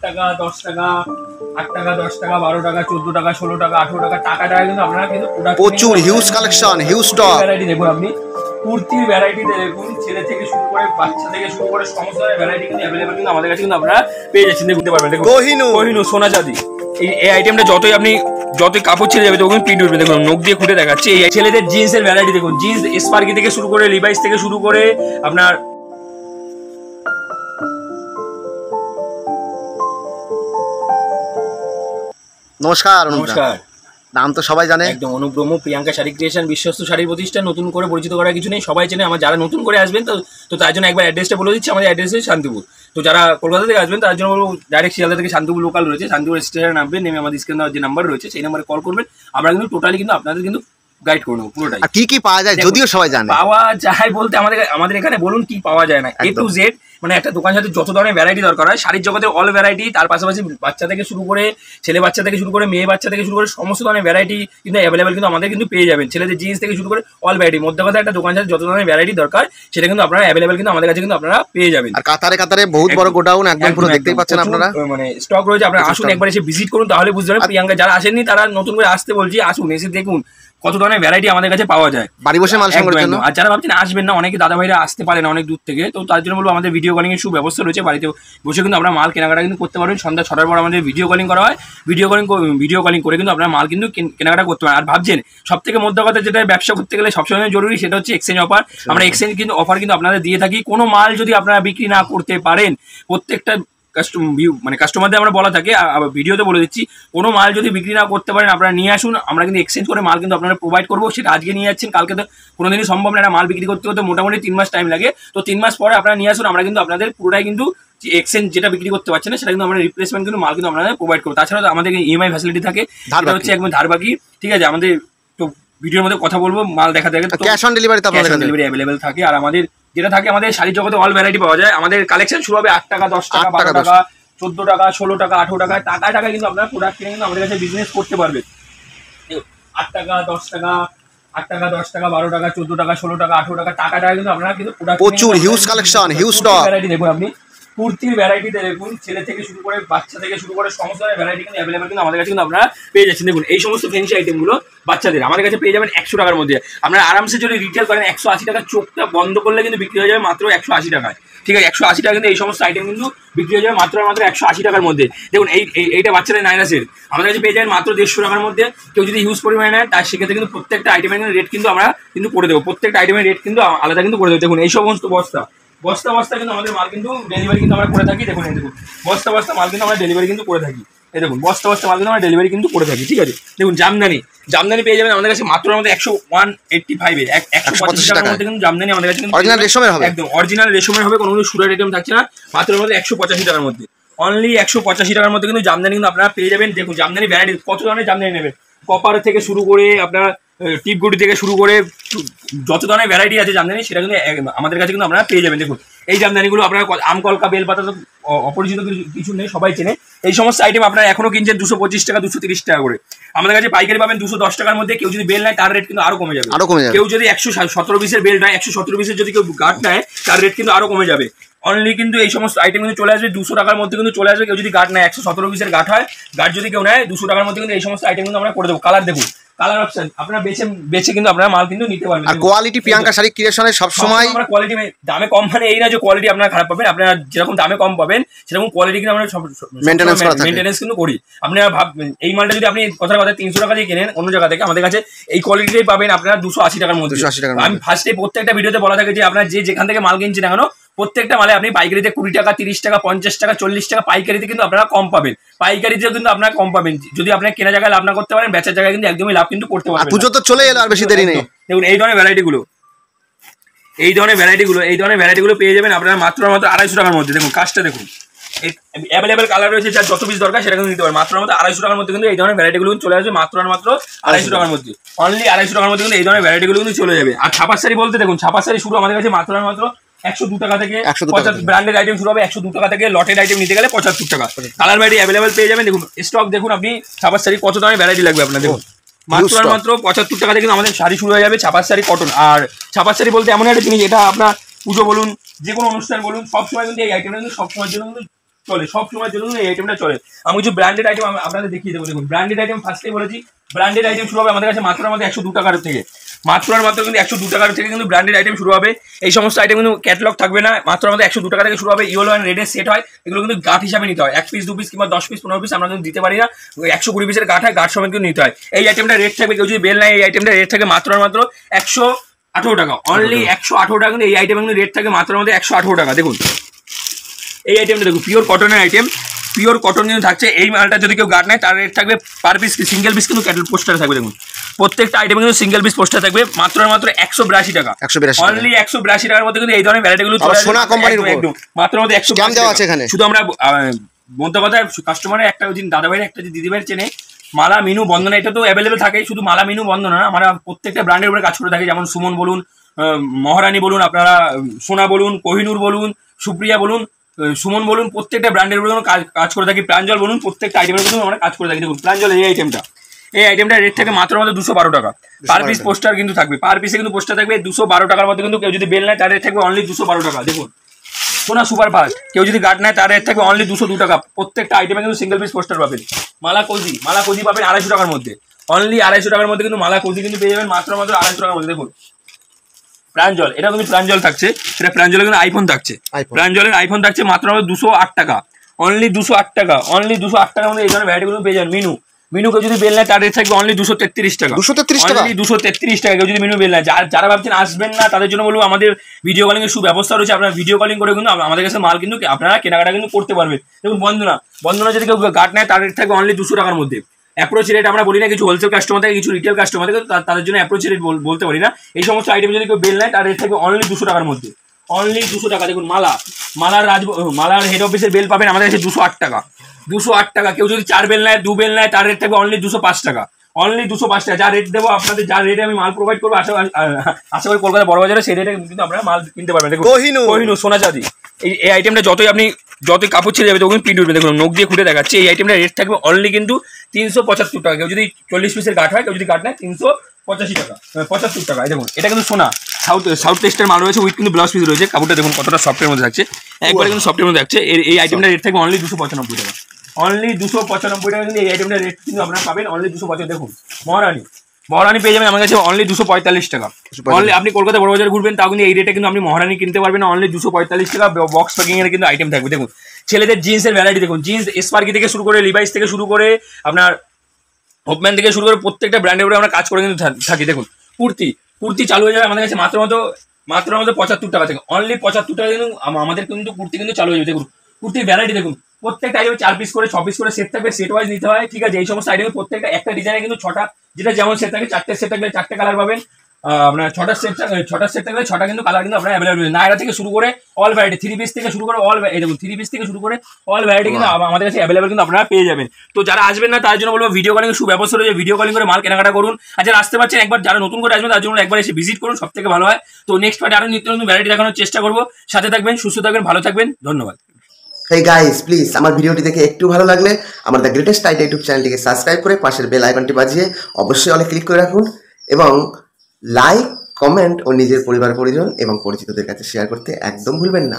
টাকা 10 টাকা 8 টাকা 10 টাকা 12 টাকা 14 টাকা 16 টাকা 18 টাকা টাকা কিন্তু আপনারা কিন্তু প্রচুর huge collection, huge stock variety দেখুন। আপনি কুর্তির ভ্যারাইটি দেখুন, ছেলে থেকে শুরু করে বাচ্চা থেকে শুরু করে সমস্ত ধরনের ভ্যারাইটি কিন্তু अवेलेबल কিন্তু আমাদের কাছে কিন্তু আপনারা পেয়ে যাচ্ছেন। দেখতে পারবেন দেখুন কোহিনূর সোনা চাঁদি। এই আইটেমটা যতই কাপড় ছেড়ে যাবে তখন প্রিন্ট উঠবে। দেখুন নখ দিয়ে খুঁটে দেখাচ্ছে। এই ছেলেদের জিন্সের ভ্যারাইটি দেখুন, জিন্স স্পার্কি থেকে শুরু করে লিভাইস থেকে শুরু করে আপনার নমস্কার। নাম তো সবাই জানে, একদম অনুব্রহ্ম প্রিয়াঙ্কা শাড়ি ক্রিয়েশন, বিশ্বস্ত শাড়ির প্রতিষ্ঠান। নতুন করে পরিচিত করার কিছু নেই, সবাই চেনে। আমার যারা নতুন করে আসবেন তো তার জন্য একবার অ্যাড্রেসটা বলে দিচ্ছি। আমাদের অ্যাড্রেস হচ্ছে শান্তিপুর। তো যারা কলকাতা থেকে আসবেন তার জন্য ডাইরেক্ট শিয়ালদা থেকে শান্তিপুর লোকাল রয়েছে, শান্তিপুর স্টেশনে নামবেন, নেমে আমাদের স্ক্রিনে যে নাম্বার রয়েছে সেই নাম্বারে কল করবেন। আমরা কিন্তু টোটালি কিন্তু আপনাদের কিন্তু গাইড করে নেবো পুরোটাই। কি কি পাওয়া যায় যদিও সবাই জানে। পাওয়া যায় বলতে আমাদের এখানে বলুন কি পাওয়া যায় না, A to Z। মানে একটা দোকান সাথে যত ধরনের ভ্যারাইটি দরকার হয় শাড়ির জগতে অল ভ্যারাইটি, তার পাশাপাশি বাচ্চা থেকে শুরু করে ছেলে বাচ্চা থেকে শুরু করে মেয়ে বাচ্চা থেকে শুরু করে সমস্ত ধরনের ভ্যারাইটি কিন্তু অ্যাভেলেবেল কিন্তু আমাদের কিন্তু পেয়ে যাবেন। ছেলেদের জিন্স থেকে শুরু করে অল ভ্যারাইটি। মধ্যে কথা একটা দোকান সাথে যত ধরনের ভ্যারাইটি দরকার সেটা কিন্তু আপনারা অ্যাভেলেবেল কিন্তু আমাদের কাছে কিন্তু আপনারা পেয়ে যাবেন। আর কাতারে বহুত বড় গোডাউন, একদম পুরো দেখতেই পাচ্ছেন আপনারা, মানে স্টক রয়েছে। আপনারা আসুন একবার এসে ভিজিট করুন, তাহলে বুঝতে পারবেন। প্রিয়াঙ্কা যারা আসেননি তারা নতুন করে আসতে বলছি, আসুন এসে দেখুন কত ধরনের ভ্যারাইটি আমাদের কাছে পাওয়া যায় বাড়ি বসে মাল সংগ্রহের জন্য। আর যারা ভাবছেন আসবেন না, অনেকে দাদা ভাইরা আসতে পারেন অনেক দূর থেকে, তো তার জন্য বলবো আমাদের ভিডিও কলিং এর সুব্যবস্থা রয়েছে। বাড়িতে বসে কিন্তু আপনারা মাল কেনাকাটা কিন্তু করতে পারবেন। সন্ধ্যা 6টার পর আমাদের ভিডিও কলিং করা হয়, ভিডিও কলিং করে কিন্তু আপনারা মাল কিন্তু কেনাকাটা করতে পারেন। আর ভাবছেন সব থেকে মধ্য কথা যেটা ব্যবসা করতে গেলে সবসময় জরুরি সেটা হচ্ছে এক্সচেঞ্জ অফার। আমরা এক্সচেঞ্জ কিন্তু অফার কিন্তু আপনাদের দিয়ে থাকি। কোনো মাল যদি আপনারা বিক্রি না করতে পারেন, প্রত্যেকটা কাস্টমারদের আমরা বলা থাকে, ভিডিওতে বলে দিচ্ছি, কোনো মাল যদি বিক্রি না করতে পারেন আপনারা নিয়ে আসুন, আমরা কিন্তু এক্সচেঞ্জ করে মাল কিন্তু আপনারা প্রোভাইড করবো। সেটা আজকে নিয়ে যাচ্ছেন, কালকে তো কোনোদিনই সম্ভব না। একটা মাল বিক্রি করতে হতে মোটামুটি 3 মাস টাইম লাগে। তো 3 মাস পরে আপনারা নিয়ে আসুন, আমরা কিন্তু আপনাদের পুরোটাই কিন্তু এক্সচেঞ্জ যেটা বিক্রি করতে পারছেন না সেটা কিন্তু আমরা রিপ্লেসমেন্ট কিন্তু মাল কিন্তু আপনাদের প্রোভাইড করবো। তাছাড়া আমাদের ইএমআই ফ্যাসিলিটি থাকে, সেটা হচ্ছে একদম ধারবাকি। ঠিক আছে, আমাদের তো ভিডিওর মধ্যে কথা বলবো, মাল দেখা দেখে ক্যাশ অন ডেলিভারি অ্যাভেলেবেল থাকে। আর আমাদের যেটা থাকে, আমাদের শাড়ির জগতে অল ভ্যারাইটি পাওয়া যায়। আমাদের কালেকশন শুরু হবে 8 টাকা 10 টাকা 12 টাকা 14 টাকা 16 টাকা 18 টাকা টাকা কিন্তু আপনারা প্রোডাক্ট কিনে কিন্তু আমাদের কাছে বিজনেস করতে পারবেন। 8 টাকা 10 টাকা 8 টাকা 10 টাকা 12 টাকা 14 টাকা 16 টাকা 18 টাকা টাকা কিন্তু আপনারা কিন্তু প্রোডাক্ট প্রচুর huge collection, huge stock variety দেখুন। আপনি কুর্তির ভ্যারাইটি দেখুন, ছেলে থেকে শুরু করে বাচ্চা থেকে শুরু করে সমস্ত ধরনের ভ্যারাইটি কিন্তু অ্যাভেলেবেল কিন্তু আমাদের কাছে কিন্তু আপনারা পেয়ে যাচ্ছেন। দেখুন এই সমস্ত ফ্যান্সি আইটেমগুলো বাচ্চাদের আমাদের কাছে পেয়ে যাবেন 100 টাকার মধ্যে। আপনারা আরামসে যদি রিটেল করেন 180 টাকা, চোখটা বন্ধ করলে কিন্তু বিক্রি হয়ে যাবে মাত্র 180 টাকায়। ঠিক আছে, 180 টাকা কিন্তু এই সমস্ত আইটেম কিন্তু বিক্রি হয়ে যাবে মাত্র 180 টাকার মধ্যে। দেখুন এইটা বাচ্চাদের নাইরাসের আমাদের কাছে পেয়ে যাবেন মাত্র 150 টাকার মধ্যে। কেউ যদি হিউজ পরিমাণে নেয় তার সেক্ষেত্রে কিন্তু প্রত্যেকটা আইটেমের রেট কিন্তু আমরা কিন্তু করে দেবো, প্রত্যেকটা আইটেমের রেট কিন্তু আলাদা কিন্তু করে দেবো। দেখুন এই সমস্ত বস্তা কিন্তু আমাদের মাল কিন্তু ডেলিভারি কিন্তু আমরা করে থাকি। দেখুন এই দেখুন বস্তা মাল কিন্তু আমরা ডেলিভারি কিন্তু করে থাকি। এই দেখুন বস্তা মাল কিন্তু আমরা ডেলিভারি কিন্তু করে থাকি। ঠিক আছে, দেখুন জামদানি পেয়ে যাবেন আমাদের কাছে মাত্র আমাদের 185 এর 185 টাকার মধ্যে কিন্তু জামদানি আমাদের কাছে অরিজিনাল রেশমের হবে, একদম অরিজিনাল রেশমের হবে, কোনো সুরার আইটেম থাকছে না। মাত্র আমাদের 185 টাকার মধ্যে, অনলি 185 টাকার মধ্যে কিন্তু জামদানি কিন্তু আপনারা পেয়ে যাবেন। দেখুন জামদানি ভ্যারাইটি কত ধরনের জামদানি নেবেন, কপার থেকে শুরু করে আপনার টিপগুড়ি থেকে শুরু করে যত ধরনের ভ্যারাইটি আছে জামদানি সেটা কিন্তু আমাদের কাছে কিন্তু আপনারা পেয়ে যাবেন। দেখুন এই জামদানিগুলো আপনারা আমকলকা বেলপাতা তো অপরিচিত কিছু নেই, সবাই চেনে। এই সমস্ত আইটেম আপনারা এখনো কিনছেন 225 টাকা 230 টাকা করে। আমাদের কাছে পাইকারি পাবেন 210 টাকার মধ্যে। কেউ যদি বেল নেয় তার রেট কিন্তু আরো কমে যাবে। কেউ যদি 117 পিসের বেল নেয়, 117 পিসের যদি কেউ গার্ড নেয় তার রেট কিন্তু আরো কমে যাবে। অনলি কিন্তু এই সমস্ত আইটেম কিন্তু চলে আসবে 200 টাকার মধ্যে কিন্তু চলে আসবে। কেউ যদি গার্ড নেয় 117 পিসের গার্ড হয়, গার্ড যদি কেউ নেয় 200 টাকার মধ্যে কিন্তু এই সমস্ত আইটেম কিন্তু আমরা করে দেবো। কালার দেখুন, কালার অপশন আপনারা বেছে কিন্তু আপনারা মাল কিন্তু নিতে পারবেন। আর কোয়ালিটি প্রিয়াঙ্কা শাড়ি ক্রিয়েশনে সব সময় আমরা কোয়ালিটি দামে কম, মানে এই না যে কোয়ালিটি আপনারা খারাপ পাবেন। আপনারা যেরকম দামে কম পাবেন সেরকম কোয়ালিটি কিন্তু আমরা মেইনটেনেন্স কিন্তু করি। আপনারা ভাববেন এই মালটা যদি আপনি কথা 300 টাকা দিয়ে কেনেন অন্য জায়গা থেকে, আমাদের কাছে এই কোয়ালিটিটাই পাবেন আপনারা 280 টাকার মধ্যে। আমি ফার্স্টে প্রত্যেকটা ভিডিওতে বলা থাকে যে আপনারা যেখান থেকে মাল কিনছেন না কেন প্রত্যেকটা মালে আপনি পাইকারিতে 20 টাকা 30 টাকা 50 টাকা 40 টাকা পাইকারিতে কিন্তু আপনারা কম পাবেন। পাইকারিতেও কিন্তু আপনারা কম পাবেন। যদি আপনার কেনা জায়গায় লাভ না করতে পারেন, বেচার জায়গায় কিন্তু একদমই লাভ কিন্তু করতে পারবেন। পুজো তো চলে এলো, আর বেশি দেরি নেই। দেখুন এই ধরনের ভ্যারাইটিগুলো পেয়ে যাবেন আপনারা মাত্র 250 টাকার মধ্যে। দেখুন কাজটা দেখুন, অ্যাভেলেবেল কালার রয়েছে, যার যত পিস দরকার সেটা কিন্তু নিতে পারেন। মাত্র 250 টাকার মধ্যে কিন্তু এই ধরনের ভ্যারাইটিগুলো চলে আসবে। মাত্র 250 টাকার মধ্যে, অনলি 250 টাকার মধ্যে কিন্তু এই ধরনের ভ্যারাইটিগুলো কিন্তু চলে যাবে। আর ছাপার শাড়ি বলতে দেখুন, ছাপার শাড়ি শুরু আমাদের কাছে মাত্র 102 টাকা থেকে। ব্র্যান্ডেড আইটেম শুরু হবে 102 টাকা থেকে, লটেড আইটেম নিতে গেলে 75 টাকা। কালার ভ্যারাইটি অ্যাভেলেবেল পেয়ে যাবেন। দেখুন স্টক দেখুন, আপনি ছাপার শাড়ি কত ধরনের ভ্যারাইটি লাগবে আপনার। দেখুন মাত্র 75 টাকা থেকে কিন্তু আমাদের শাড়ি শুরু হয়ে যাবে, ছাপার শাড়ি কটন। আর ছাপার শাড়ি বলতে এমন একটা জিনিস, এটা আপনার পুজো বলুন, যে কোনো অনুষ্ঠান বলুন, সবসময় কিন্তু এই আইটেমটা কিন্তু সবসময়ের জন্য কিন্তু চলে, সব সময়ের জন্য এই আইটেমটা চলে। আমি কিছু ব্র্যান্ডেড আইটেম আপনাদের দেখিয়ে দেবো। দেখুন ব্র্যান্ডেড আইটেম ফার্স্টেই বলেছি, ব্র্যান্ডেড আইটেম শুরু হবে আমাদের কাছে মাত্র 102 টাকার থেকে, মাত্র কিন্তু 102 টাকার থেকে কিন্তু ব্র্যান্ডেড আইটেম শুরু হবে। এই সমস্ত আইটেম কিন্তু ক্যাটালগ থাকবে না, মাত্র আমাদের 102 টাকা থেকে শুরু হবে। ইয়েলো অ্যান্ড রেডের সেট হয়, এগুলো কিন্তু গাঁট হিসাবে নিতে হয়, 1 পিস 2 পিস কিংবা 10 পিস 15 পিস আমরা কিন্তু দিতে পারি না, 120 পিসের গাঁট হয়, গাঁট সমেত কিন্তু নিতে হয়। এই আইটেমটা রেট থাকবে, কেউ যদি বেল নেয় এই আইটেমটা রেট থাকে মাত্র 118 টাকা, অনলি 118 টাকা কিন্তু এই আইটেম কিন্তু রেট থাকে মাত্র আমাদের 118 টাকা। দেখুন এই আইটেমটা দেখুন, পিওর কটনের আইটেম, পিওর কটন কিন্তু থাকছে। এই মালটা যদি কেউ গার্ড নেয় তার রেট থাকবে পার পিস সিঙ্গেল পিস কিন্তু ক্যাটেল পোস্টারে থাকবে। দেখুন প্রত্যেকটা আইটেমে কিন্তু সিঙ্গেল পিস পোস্টার থাকবে মাত্র 182 টাকা, অনলি 182 টাকার মধ্যে কিন্তু এই ধরনের ভ্যারাইটিগুলো সোনা কোম্পানির উপর একদম মাত্র আমাদের 182 দেওয়া আছে এখানে। শুধু আমরা বলতে কথা কাস্টমারের একটা দাদা ভাইয়ের একটা দিদিভাইয়ের চেনে মালা মিনু বন্দনা, এটা তো অ্যাভেলেবেল থাকে, শুধু মালা মিনু বন্দনা না, আমরা প্রত্যেকটা ব্র্যান্ডের উপরে কাজ করে থাকি। যেমন সুমন বলুন, মহারানী বলুন, আপনারা সোনা বলুন, কোহিনুর বলুন, সুপ্রিয়া বলুন, সুমন বলুন, প্রত্যেকটা ব্র্যান্ডের উপরে কাজ করে থাকি। প্রাঞ্জল বলুন, প্রত্যেকটা আইটেমের উপরে আমরা কাজ করে থাকি। দেখুন প্রাঞ্জল এই আইটেমটা রেট থাকে মাত্র আমাদের 212 টাকা, পার পিস পোস্টার কিন্তু থাকবে, পার পিসে কিন্তু পোস্টার থাকবে 212 টাকার মধ্যে কিন্তু কেউ যদি বেল নেয় তার রেট থাকবে অনলি 212 টাকা। দেখুন সোনা সুপার ফাস্ট, কেউ যদি গার্ড নেয় তার রেট থাকবে অনলি 202 টাকা, প্রত্যেকটা আইটেমে কিন্তু সিঙ্গেল পিস পোস্টার পাবেন। মালা কোজি পাবেন 250 টাকার মধ্যে, অনলি 250 টাকার মধ্যে কিন্তু মালা কোজি কিন্তু পেয়ে যাবেন মাত্র 250 টাকার মধ্যে। দেখুন প্রাঞ্জল, এটা কিন্তু প্রাঞ্জল থাকছে, এটা প্রাঞ্জলের কিন্তু আইফোন থাকছে, প্রাঞ্জলের আইফোন থাকছে মাত্র 208 টাকা, অনলি 208 টাকা, অনলি 208 টাকার মধ্যে এই ধরনের ভ্যারাইটিগুলো পেয়ে যাবেন। মিনু কেউ যদি বেল নেয় তার রেট থাকবে অনলি 233 টাকা, 233 টাকা কেউ যদি মিনু বেল নেয়। যারা ভাবছেন আসবেন না তাদের জন্য বলবো আমাদের ভিডিও কলিং এর সুব্যবস্থা রয়েছে, আপনারা ভিডিও কলিং করে কিন্তু আমাদের কাছে মাল কিন্তু আপনারা কেনাকাটা কিন্তু করতে পারবেন। দেখুন বন্দনা যদি কেউ গার্ড নেয় তার রেট থাকবে অনলি 200 টাকার মধ্যে। অ্যাপ্রোচ রেট আমরা বলি না, কিছু হোলসেল কাস্টমার থাকে, কিছু রিটেল কাস্টমার থাকে, তাদের জন্য অ্যাপ্রোচ রেট বলতে পারি না। এই সমস্ত আইটেম যদি কেউ বেল নেয় তার রেট থাকবে অনলি 200 টাকার মধ্যে, অনলি 200 টাকা। দেখুন মালার হেড অফিসের বেল পাবেন আমাদের কাছে 208 টাকা, 208 টাকা। কেউ যদি 4 বেল নেয় 2 বেল নেয় তার রেট থাকবে অনলি 205 টাকা, অনলি 205 টাকা। যা রেট দেবো আপনাদের, যা রেটে আমি মাল প্রোভাইড করবো আশা করি কলকাতা বড় বাজারে সেই রেটে কিন্তু আপনারা মাল কিনতে পারবেন। দেখুন কোহিনুর সোনা চাঁদি, এই আইটেমটা যতই কাপড় ছেড়ে যাবে তখন পিট উঠবে। দেখুন নখ দিয়ে খুঁটে দেখাচ্ছে, এই আইটেমটা রেট থাকবে অনলি কিন্তু 375 টাকা। কেউ যদি 40 পিসের গাঁট হয়, কেউ যদি গাঁট নেয় 385 টাকা, 75 টাকা। দেখুন এটা কিন্তু সোনা সাউথ টেস্টের মাল রয়েছে, উইথ কিন্তু ব্লাউজ পিস রয়েছে। কাপড়টা দেখুন কতটা সফটের মধ্যে থাকছে, একবারে কিন্তু সফটের মধ্যে থাকছে। এই আইটেমটা রেট থাকবে অনলি 295 টাকা, অনলি 295 টাকা কিন্তু এই আইটেমটা রেট কিন্তু আপনারা পাবেন অনলি 295। দেখুন মহারানী পেয়ে যাবেন আমার কাছে অনলি 245 টাকা, অনলি আপনি কলকাতা বড় বাজারে ঘুরবেন তাও কিন্তু এই রেটে কিন্তু আপনি মহারানী কিনতে পারবেন অনলি 245 টাকা। বক্স প্যাকিং এর কিন্তু আইটেম থাকবে। দেখুন ছেলেদের জিন্সের ভ্যারাইটি দেখুন, জিন্স স্পার্কি থেকে শুরু করে লিভাইস থেকে শুরু করে আপনার হোপম্যান থেকে শুরু করে প্রত্যেকটা ব্র্যান্ডের উপরে আমরা কাজ করে কিন্তু থাকি। দেখুন কুর্তি চালু হয়ে যাবে আমাদের কাছে মাত্র 75 টাকা থেকে, অনলি 75 টাকা কিন্তু আমাদের কিন্তু কুর্তি কিন্তু চালু হয়ে যাবে। দেখুন কুর্তির ভ্যারাইটি দেখুন, প্রত্যেকটা আইটেমে 4 পিস করে 6 পিস করে সেট থাকবে, সেট ওয়াইজ নিতে হয়, ঠিক আছে। এই সমস্ত আইটেমে প্রত্যেকটা একটা ডিজাইনে কিন্তু 6টা, যেটা যেমন সেট থাকে 4টে সেট থাকলে 4টে কালার পাবেন, আপনার 6টা সেট থাকলে 6টা কিন্তু কালার কিন্তু আপনার অ্যাভেলেবল। নায়রা থেকে শুরু করে অল ভ্যারাইটি, 3 পিস থেকে শুরু করে এই দেখুন 3 পিস থেকে শুরু করে অল ভ্যারাইটি কিন্তু আমাদের কাছে অ্যাভেলেবল কিন্তু আপনারা পেয়ে যাবেন। তো যারা আসবেন না তার জন্য বলবো ভিডিও কলিং সুব্যবস্থা রয়েছে, ভিডিও কলিং করে মাল কেনাকাটা করুন। আর যারা আসতে পারছেন একবার, যারা নতুন করে আসবেন তার জন্য একবার এসে ভিজিট করুন, সব থেকে ভালো হয়। তো নেক্সট পার্টে আরো নিত্য নতুন ভ্যারাইটি দেখানোর চেষ্টা করবো। সাথে থাকবেন, সুস্থ থাকবেন, ভালো থাকবেন, ধন্যবাদ। হেই গাইস, প্লিজ আমার ভিডিওটি দেখে একটু ভালো লাগলে আমার দ্য গ্রেটেস্ট আইডিয়া ইউটিউব চ্যানেলটিকে সাবস্ক্রাইব করে পাশের বেল আইকনটি বাজিয়ে অবশ্যই অলে ক্লিক করে রাখুন, এবং লাইক, কমেন্ট ও নিজের পরিবার পরিজন এবং পরিচিতদের কাছে শেয়ার করতে একদম ভুলবেন না।